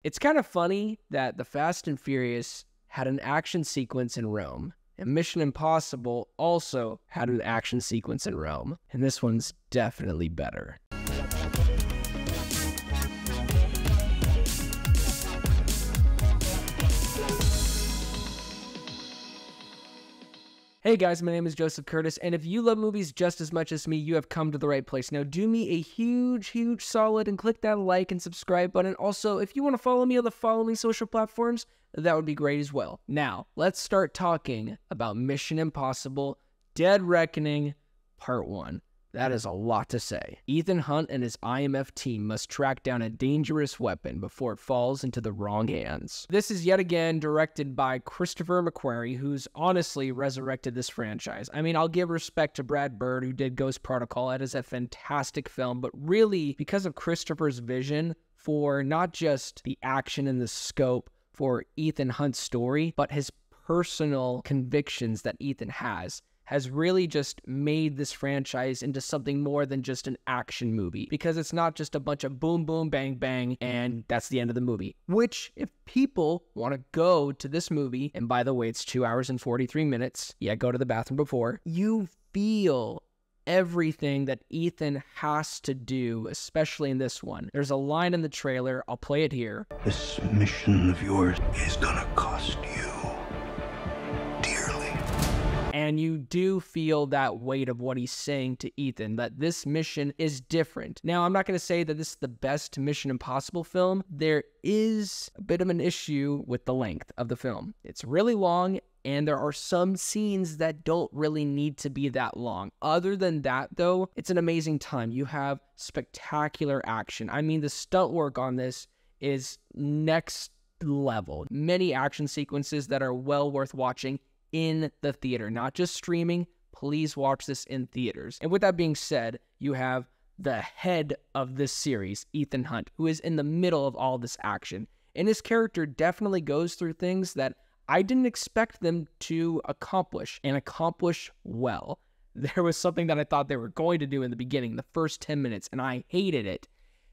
It's kind of funny that the Fast and Furious had an action sequence in Rome, and Mission Impossible also had an action sequence in Rome, and this one's definitely better. Hey guys, my name is Joseph Curtis, and if you love movies just as much as me, you have come to the right place. Now, do me a huge solid and click that like and subscribe button. Also, if you want to follow me on the following social platforms, that would be great as well. Now, let's start talking about Mission Impossible Dead Reckoning Part 1. That is a lot to say. Ethan Hunt and his IMF team must track down a dangerous weapon before it falls into the wrong hands. This is yet again directed by Christopher McQuarrie, who's honestly resurrected this franchise. I mean, I'll give respect to Brad Bird, who did Ghost Protocol. That is a fantastic film, but really, because of Christopher's vision for not just the action and the scope for Ethan Hunt's story, but his personal convictions that Ethan has really just made this franchise into something more than just an action movie, because it's not just a bunch of boom, boom, bang, bang, and that's the end of the movie. Which, if people want to go to this movie, and by the way, it's 2 hours and 43 minutes, yeah, go to the bathroom before, you feel everything that Ethan has to do, especially in this one. There's a line in the trailer, I'll play it here. This mission of yours is gonna cost you dearly. And you do feel that weight of what he's saying to Ethan, that this mission is different. Now, I'm not going to say that this is the best Mission Impossible film. There is a bit of an issue with the length of the film. It's really long, and there are some scenes that don't really need to be that long. Other than that, though, it's an amazing time. You have spectacular action. I mean, the stunt work on this is next level. Many action sequences that are well worth watching in the theater, not just streaming. Please watch this in theaters. And with that being said, you have the head of this series, Ethan Hunt, who is in the middle of all this action. And his character definitely goes through things that I didn't expect them to accomplish, and accomplish well. There was something that I thought they were going to do in the beginning, the first 10 minutes, and I hated it.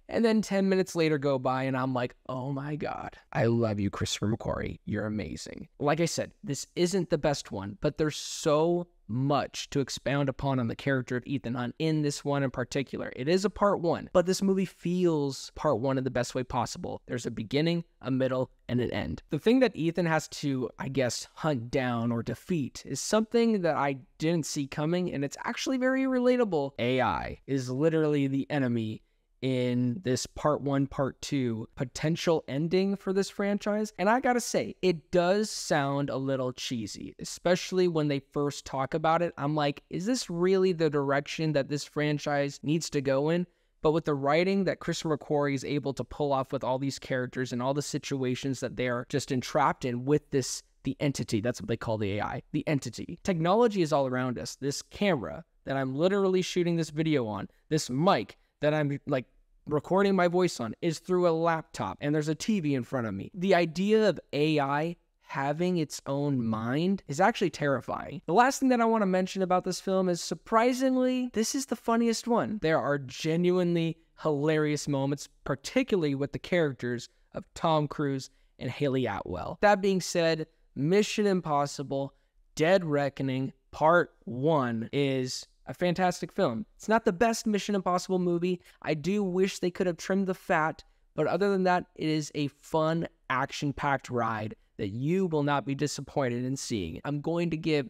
And then 10 minutes later go by, and I'm like, oh my God, I love you, Christopher McQuarrie. You're amazing. Like I said, this isn't the best one, but there's so much to expound upon on the character of Ethan Hunt in this one in particular. It is a part one, but this movie feels part one in the best way possible. There's a beginning, a middle, and an end. The thing that Ethan has to, I guess, hunt down or defeat is something that I didn't see coming, and it's actually very relatable. AI is literally the enemy in this part one, part two potential ending for this franchise. And I gotta say, it does sound a little cheesy, especially when they first talk about it. I'm like, is this really the direction that this franchise needs to go in? But with the writing that Christopher McQuarrie is able to pull off with all these characters and all the situations that they are just entrapped in with this, the entity, that's what they call the AI, the entity. Technology is all around us. This camera that I'm literally shooting this video on, this mic that I'm like recording my voice on is through a laptop, and there's a TV in front of me. The idea of AI having its own mind is actually terrifying. The last thing that I want to mention about this film is, surprisingly, this is the funniest one. There are genuinely hilarious moments, particularly with the characters of Tom Cruise and Hayley Atwell. That being said, Mission Impossible Dead Reckoning Part 1 is a fantastic film. It's not the best Mission Impossible movie. I do wish they could have trimmed the fat, but other than that, it is a fun, action-packed ride that you will not be disappointed in seeing. I'm going to give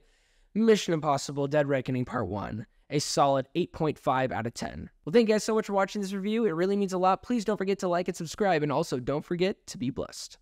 Mission Impossible Dead Reckoning Part 1 a solid 8.5 out of 10. Well, thank you guys so much for watching this review. It really means a lot. Please don't forget to like and subscribe, and also don't forget to be blessed.